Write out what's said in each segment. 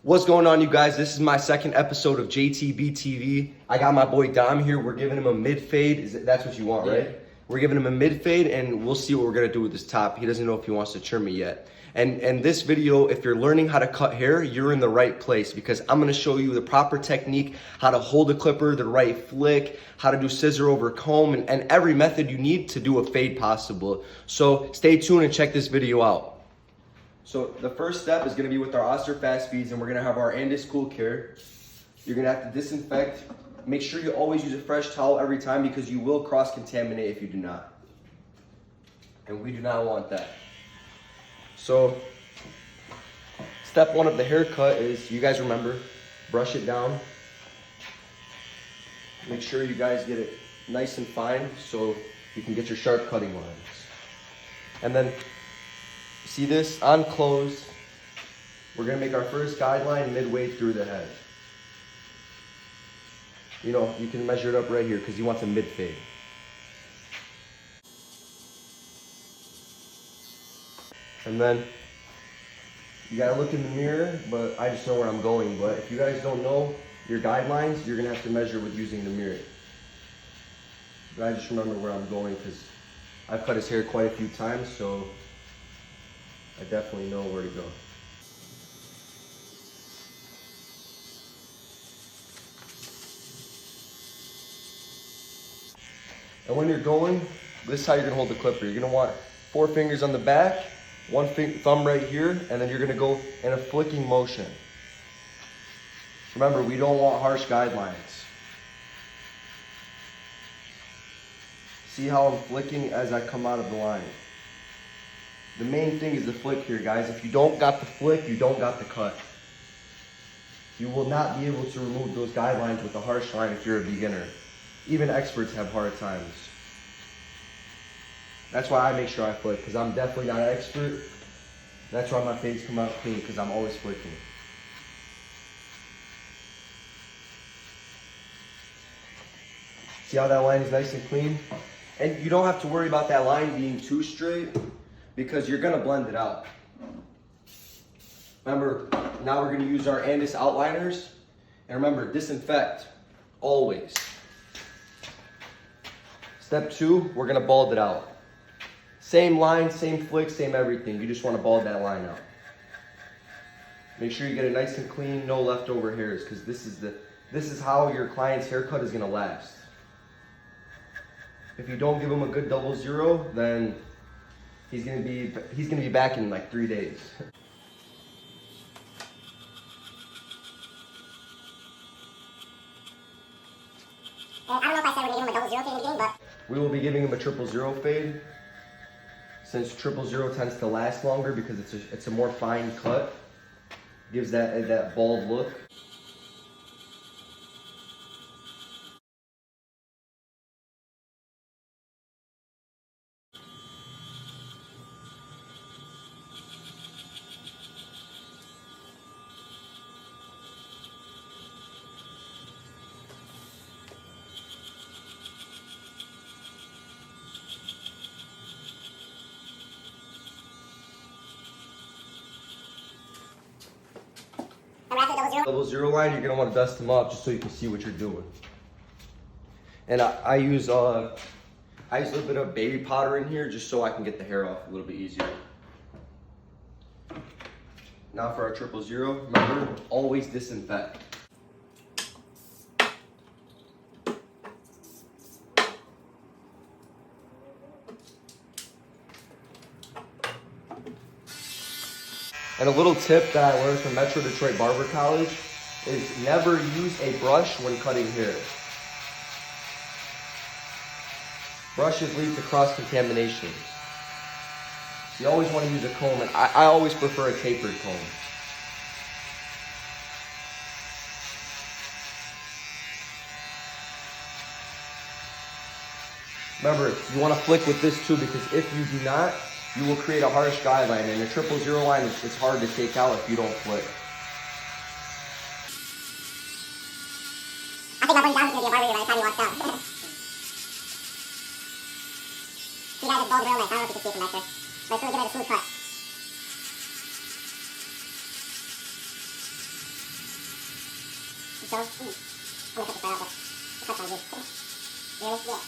What's going on, you guys? This is my second episode of JTB TV. I got my boy Dom here. We're giving him a mid fade. That's what you want, right? Yeah. We're giving him a mid fade, and we'll see what we're gonna do with his top. He doesn't know if he wants to trim it yet. And this video, if you're learning how to cut hair, you're in the right place, because I'm gonna show you the proper technique, how to hold a clipper, the right flick, how to do scissor over comb, and every method you need to do a fade possible. So stay tuned and check this video out. So the first step is gonna be with our Oster fast feeds, and we're gonna have our Andis Cool Care. You're gonna have to disinfect. Make sure you always use a fresh towel every time, because you will cross-contaminate if you do not. And we do not want that. So step one of the haircut is, you guys remember, brush it down. Make sure you guys get it nice and fine so you can get your sharp cutting lines. And then, see this? On close, we're gonna make our first guideline midway through the head. You know, you can measure it up right here because you want the mid fade. And then you gotta look in the mirror, but I just know where I'm going. But if you guys don't know your guidelines, you're gonna have to measure with using the mirror. But I just remember where I'm going because I've cut his hair quite a few times, so I definitely know where to go. And when you're going, this is how you're gonna hold the clipper. You're gonna want 4 fingers on the back, one thumb right here, and then you're gonna go in a flicking motion. Remember, we don't want harsh guidelines. See how I'm flicking as I come out of the line. The main thing is the flick here, guys. If you don't got the flick, you don't got the cut. You will not be able to remove those guidelines with a harsh line if you're a beginner. Even experts have hard times. That's why I make sure I flick, because I'm definitely not an expert. That's why my fades come out clean, because I'm always flicking. See how that line is nice and clean? And you don't have to worry about that line being too straight, because you're gonna blend it out. Remember, now we're gonna use our Andis Outliners. And remember, disinfect, always. Step 2, we're gonna bald it out. Same line, same flick, same everything. You just wanna bald that line out. Make sure you get it nice and clean, no leftover hairs, because this is how your client's haircut is gonna last. If you don't give him a good 0-0, then he's gonna be back in like 3 days. I don't know if I said we're gonna give him a 0-0 fade in the beginning, but we will be giving him a 0-0 fade, since 0-0 tends to last longer because it's a more fine cut. Gives that bald look. and after the 0-0, 0-0 line, you're gonna want to dust them up just so you can see what you're doing. And I use a little bit of baby powder in here just so I can get the hair off a little bit easier. Now for our 0-0, remember, always disinfect. And a little tip that I learned from Metro Detroit Barber College is never use a brush when cutting hair. Brushes lead to cross-contamination. You always want to use a comb, and I always prefer a tapered comb. Remember, you want to flick with this too, because if you do not, you will create a harsh guideline, and a 0-0 line it's hard to take out if you don't flick. I think my buddy Don's gonna be a barber by the time he walks out. You guys have bald real nice. I don't know if you can see it from back there, but it's really good at a smooth cut. So, I'm gonna cut this part out, but the cut sounds good. Really? Yeah.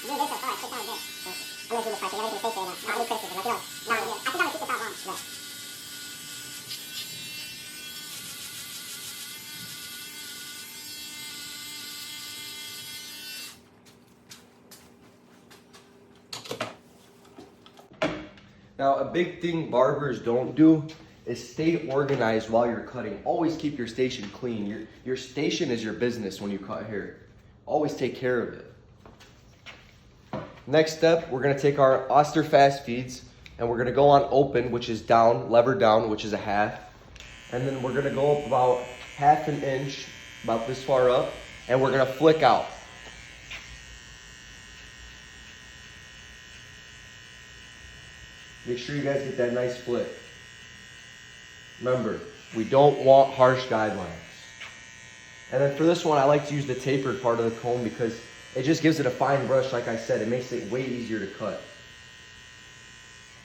You're doing good so far. It sounds good. I'm gonna do this part so everything stays there now. Not any criticism. Like, no, I think I'm gonna keep this out long. Right. Now, a big thing barbers don't do is stay organized while you're cutting. Always keep your station clean. Your station is your business when you cut hair. Always take care of it. Next step, we're gonna take our Oster fast feeds and we're gonna go on open, which is down, lever down, which is a half. And then we're gonna go up about half an inch, about this far up, and we're gonna flick out. Make sure you guys get that nice flick. Remember, we don't want harsh guidelines. And then for this one, I like to use the tapered part of the comb because it just gives it a fine brush, like I said. It makes it way easier to cut.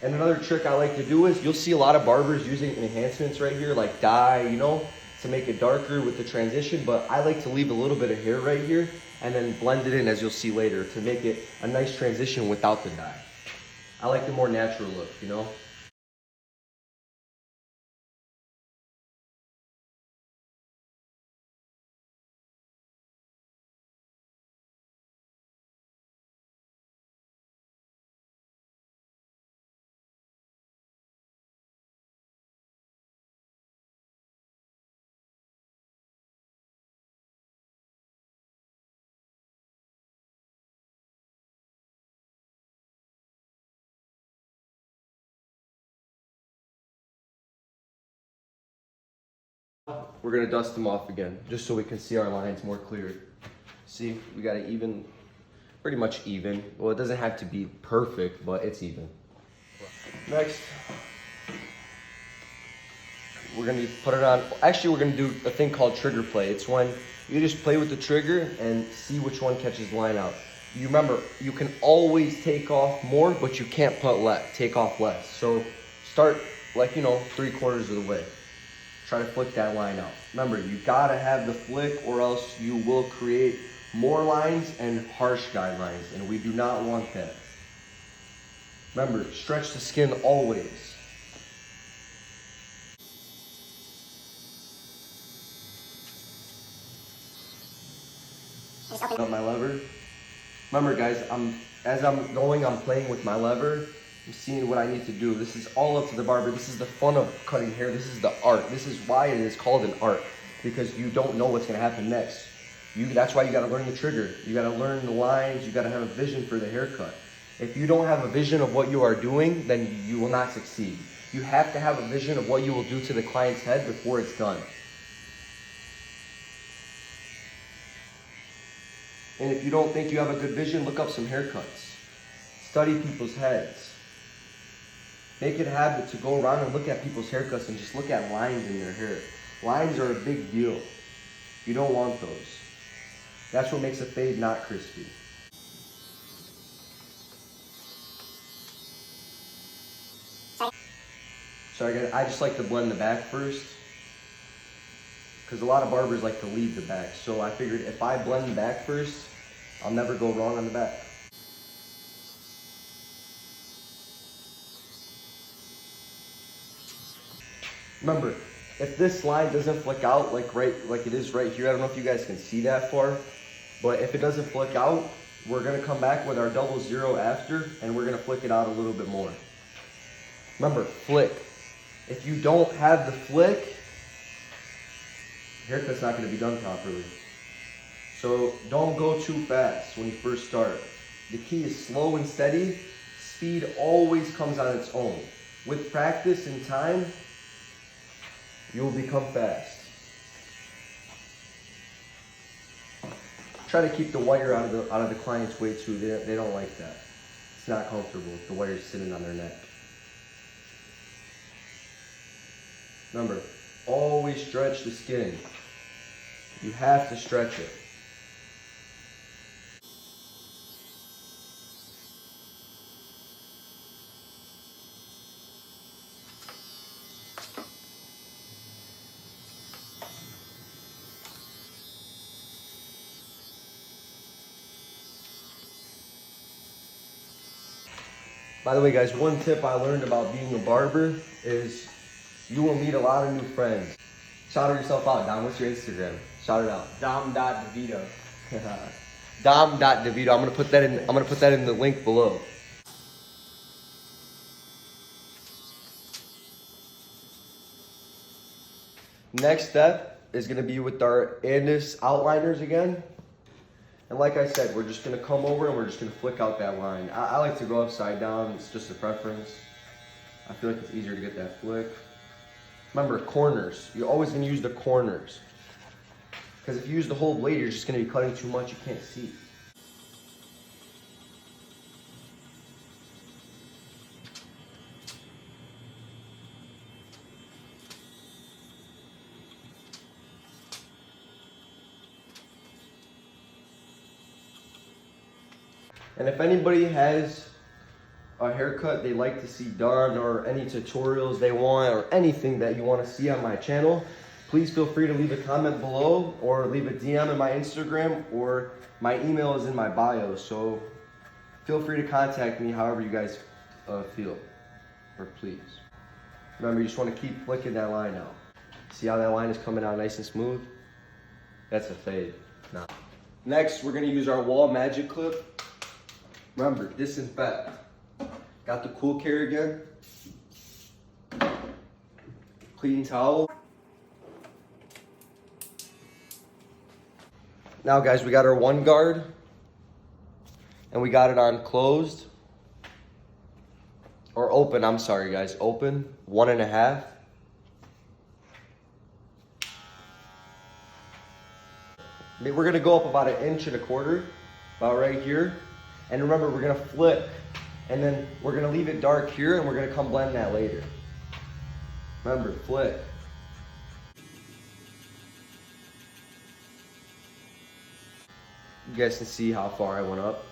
And another trick I like to do is, you'll see a lot of barbers using enhancements right here, like dye, you know, to make it darker with the transition. But I like to leave a little bit of hair right here and then blend it in, as you'll see later, to make it a nice transition without the dye. I like the more natural look, you know? We're gonna dust them off again, just so we can see our lines more clear. See, we got it even, pretty much even. Well, it doesn't have to be perfect, but it's even. Next, we're gonna put it on, actually we're gonna do a thing called trigger play. It's when you just play with the trigger and see which one catches the line out. You remember, you can always take off more, but you can't take off less. So start like, you know, 3/4 of the way. Try to flick that line out. Remember, you gotta have the flick or else you will create more lines and harsh guidelines, and we do not want that. Remember, stretch the skin always. Up my lever. Remember guys, as I'm going, I'm playing with my lever. I'm seeing what I need to do. This is all up to the barber. This is the fun of cutting hair. This is the art. This is why it is called an art, because you don't know what's gonna happen next. That's why you gotta learn the trigger. You gotta learn the lines. You gotta have a vision for the haircut. If you don't have a vision of what you are doing, then you will not succeed. You have to have a vision of what you will do to the client's head before it's done. And if you don't think you have a good vision, look up some haircuts. Study people's heads. Make it a habit to go around and look at people's haircuts and just look at lines in their hair. Lines are a big deal. You don't want those. That's what makes a fade not crispy. So I just like to blend the back first, because a lot of barbers like to leave the back. So I figured if I blend the back first, I'll never go wrong on the back. Remember, if this line doesn't flick out like it is right here, I don't know if you guys can see that far, but if it doesn't flick out, we're gonna come back with our 00 after, and we're gonna flick it out a little bit more. Remember, flick. If you don't have the flick, haircut's not gonna be done properly. So don't go too fast when you first start. The key is slow and steady. Speed always comes on its own. With practice and time, you will become fast. Try to keep the wire out of the client's way too. They don't like that. It's not comfortable if the wire's sitting on their neck. Remember, always stretch the skin. You have to stretch it. By the way, guys, one tip I learned about being a barber is you will meet a lot of new friends. Shout yourself out, Dom. What's your Instagram? Shout it out. Dom.devito. Dom.devito. I'm gonna put that in the link below. Next step is gonna be with our Andis Outliners again. And like I said, we're just gonna come over and we're just gonna flick out that line. I like to go upside down, it's just a preference. I feel like it's easier to get that flick. Remember, corners. You're always gonna use the corners. Because if you use the whole blade, you're just gonna be cutting too much, you can't see. And if anybody has a haircut they like to see done, or any tutorials they want, or anything that you want to see on my channel, please feel free to leave a comment below or leave a DM in my Instagram, or my email is in my bio. So feel free to contact me however you guys feel, or please. Remember, you just want to keep flicking that line out. See how that line is coming out nice and smooth? That's a fade. Now, next we're going to use our Wahl magic clip. Remember, disinfect. Got the cool care again. Clean towel. Now guys, we got our one guard. And we got it on closed. Or open, I'm sorry guys, open. 1.5. We're gonna go up about 1.25 inches, about right here. And remember, we're gonna flick, and then we're gonna leave it dark here, and we're gonna come blend that later. Remember, flick. You guys can see how far I went up.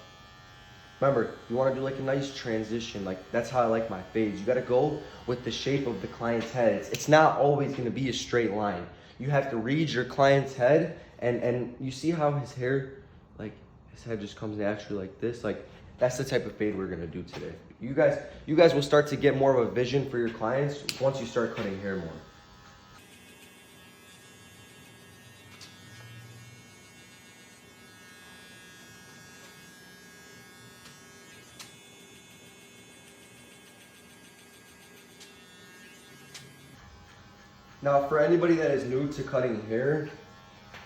Remember, you wanna do like a nice transition, like that's how I like my fades. You gotta go with the shape of the client's head. It's not always gonna be a straight line. You have to read your client's head, and you see how his hair, like, his head just comes naturally like this. Like, that's the type of fade we're gonna do today. You guys will start to get more of a vision for your clients once you start cutting hair more. Now, for anybody that is new to cutting hair,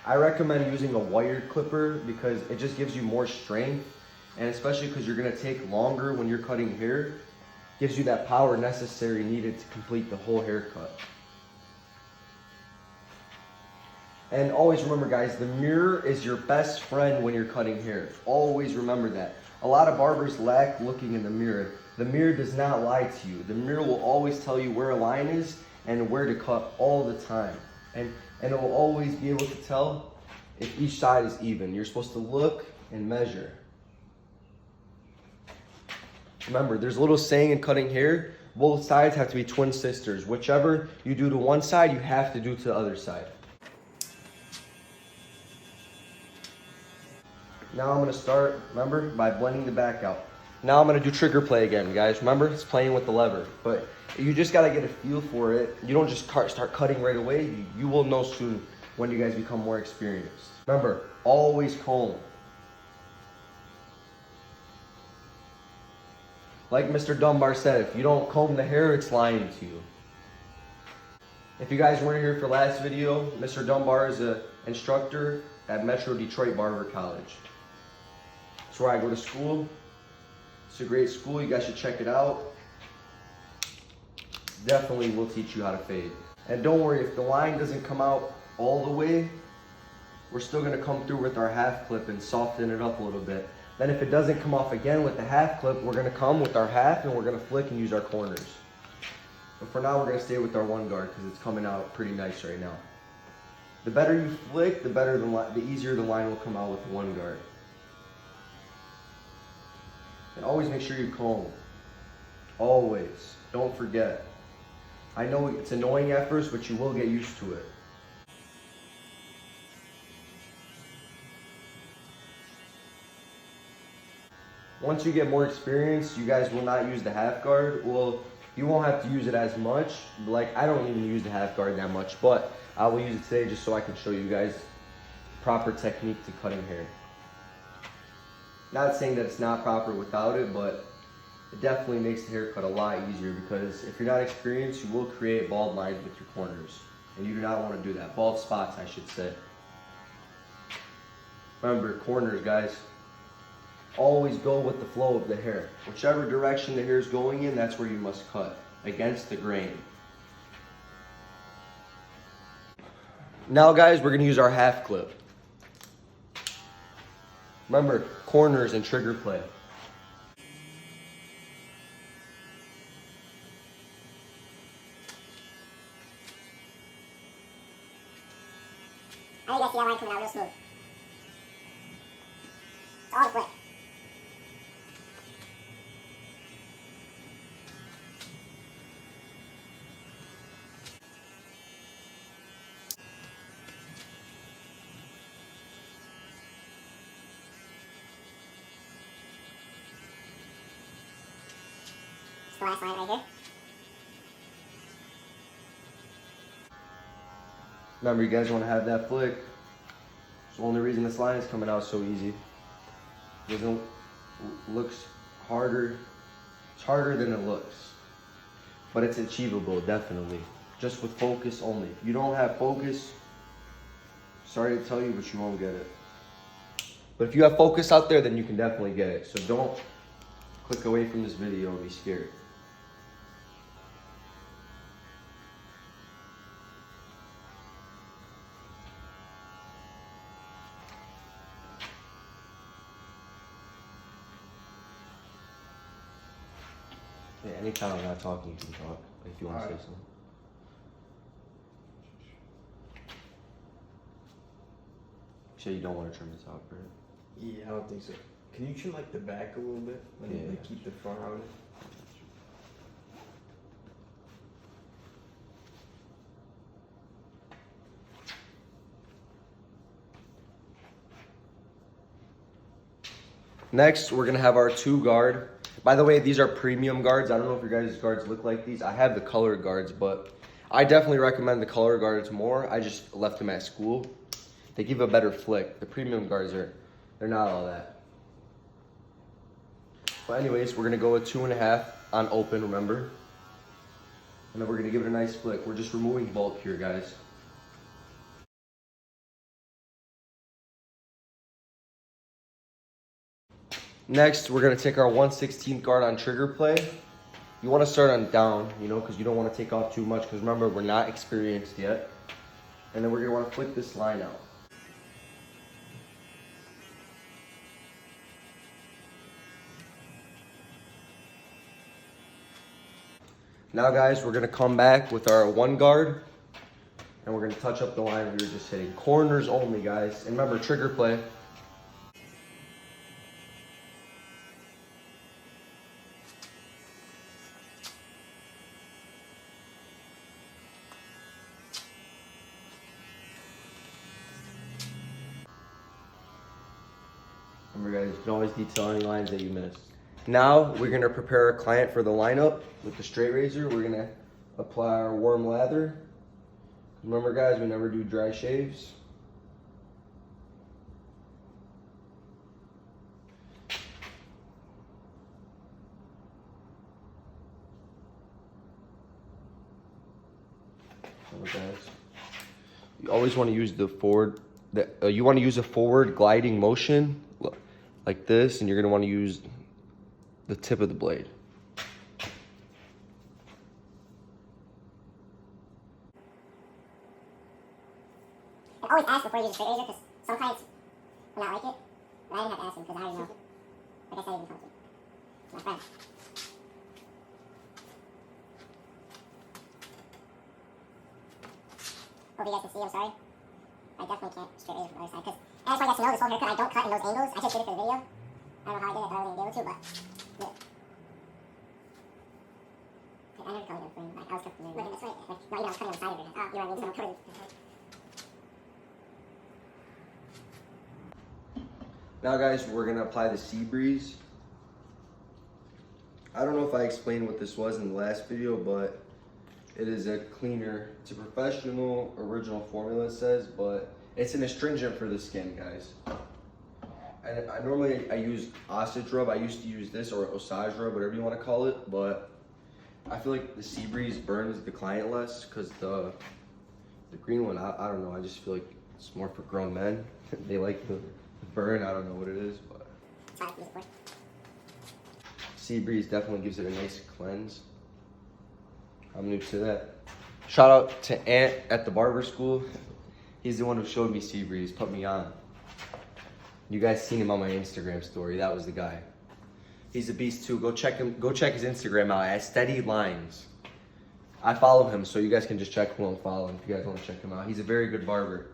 I recommend using a wired clipper because it just gives you more strength, and especially because you're gonna take longer when you're cutting hair, gives you that power necessary needed to complete the whole haircut. And always remember guys, the mirror is your best friend when you're cutting hair. Always remember that. A lot of barbers lack looking in the mirror. The mirror does not lie to you. The mirror will always tell you where a line is and where to cut all the time. And it will always be able to tell if each side is even. You're supposed to look and measure. Remember, there's a little saying in cutting hair, both sides have to be twin sisters. Whichever you do to one side, you have to do to the other side. Now I'm gonna start, remember, by blending the back out. Now I'm gonna do trigger play again, guys. Remember, it's playing with the lever, but you just gotta get a feel for it. You don't just start cutting right away. You will know soon when you guys become more experienced. Remember, always comb. Like Mr. Dunbar said, if you don't comb the hair, it's lying to you. If you guys weren't here for last video, Mr. Dunbar is an instructor at Metro Detroit Barber College. That's where I go to school. It's a great school, you guys should check it out. Definitely will teach you how to fade. And don't worry, if the line doesn't come out all the way, we're still gonna come through with our half clip and soften it up a little bit. Then if it doesn't come off again with the half clip, we're gonna come with our half and we're gonna flick and use our corners. But for now, we're gonna stay with our one guard because it's coming out pretty nice right now. The better you flick, the easier the line will come out with the one guard. And always make sure you comb. Always, don't forget. I know it's annoying at first, but you will get used to it. Once you get more experience, you guys will not use the half guard. Well, you won't have to use it as much. Like, I don't even use the half guard that much, but I will use it today just so I can show you guys proper technique to cutting hair. Not saying that it's not proper without it, but it definitely makes the haircut a lot easier, because if you're not experienced, you will create bald lines with your corners. And you do not want to do that. Bald spots, I should say. Remember, corners, guys. Always go with the flow of the hair. Whichever direction the hair is going in, that's where you must cut, against the grain. Now, guys, we're going to use our half clip. Remember, corners and trigger play. I think I see that line coming out real smooth. It's all the flip. It's the last line right here. Remember, you guys want to have that flick. It's the only reason this line is coming out so easy. It doesn't looks harder. It's harder than it looks, but it's achievable, definitely. Just with focus only. If you don't have focus, sorry to tell you, but you won't get it. But if you have focus out there, then you can definitely get it. So don't click away from this video and be scared. Yeah, anytime I'm not talking, you can talk if you want to say something. So you don't want to trim the top, right? Yeah, I don't think so. Can you trim like the back a little bit? Like, Yeah. like keep the front out. Next, we're gonna have our 2 guard. By the way, these are premium guards. I don't know if your guys' guards look like these. I have the colored guards, but I definitely recommend the color guards more. I just left them at school. They give a better flick. The premium guards they're not all that. But anyways, we're gonna go with 2.5 on open, remember? And then we're gonna give it a nice flick. We're just removing bulk here, guys. Next, we're gonna take our 1/16 guard on trigger play. You wanna start on down, you know, because you don't wanna take off too much, because remember, we're not experienced yet. And then we're gonna wanna flick this line out. Now, guys, we're gonna come back with our 1 guard, and we're gonna touch up the line we were just hitting. Corners only, guys. And remember, trigger play. Remember, guys, you can always detail any lines that you missed. Now, we're gonna prepare our client for the lineup with the straight razor. We're gonna apply our warm lather. Remember, guys, we never do dry shaves. Remember, guys, you always want to use the forward. You want to use a forward gliding motion like this, and you're gonna want to use the tip of the blade. And always ask before you use a straight razor, because some clients will not like it. But I didn't have to ask him because I already know. Like I said, he can come to me. My friend. Hope you guys can see, I'm sorry. I definitely can't straight razor from the other side. Because I just want you guys to know this whole haircut, I don't cut in those angles. I just did it for the video. I don't know how I did it, but I wasn't able to, but yeah. I never colored it for you. Like, I was cutting it. Looking this way? Like, no, you know, I was cutting on the side of it. Oh, you know what I mean? So I'm cutting. Now, guys, we're gonna apply the sea breeze. I don't know if I explained what this was in the last video, but it is a cleaner. It's a professional original formula, it says, but it's an astringent for the skin, guys. And I normally use Oster rub. I used to use this, or Osage rub, whatever you want to call it, but I feel like the Sea Breeze burns the client less, because the green one, I don't know, I just feel like it's more for grown men. They like the burn, I don't know what it is, but Sea Breeze definitely gives it a nice cleanse. I'm new to that. Shout out to Ant at the barber school. He's the one who showed me Sea Breeze, put me on. You guys seen him on my Instagram story. That was the guy. He's a beast too. Go check him. Go check his Instagram out at Steady Lines. I follow him, so you guys can just check who I'm following if you guys want to check him out. He's a very good barber.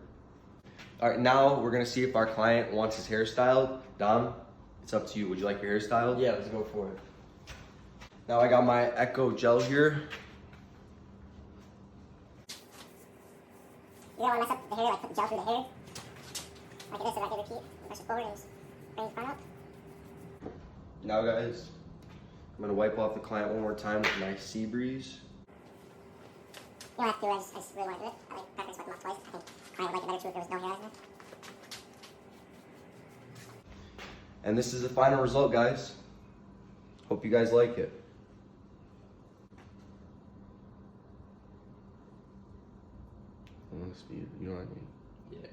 All right, now we're gonna see if our client wants his hair styled. Dom, it's up to you. Would you like your hair styled? Yeah, let's go for it. Now I got my Echo gel here. You don't want to mess up the hair, like put gel through the hair. Like this, like repeat, brush it forward and just bring the front up. Now guys, I'm gonna wipe off the client one more time with my Sea Breeze. You don't have to, I just really want to do it. I like preference wipe them off twice. I think client would like it better too if there was no hair on there. And this is the final result, guys. Hope you guys like it. It must be, you know what I mean? Yeah.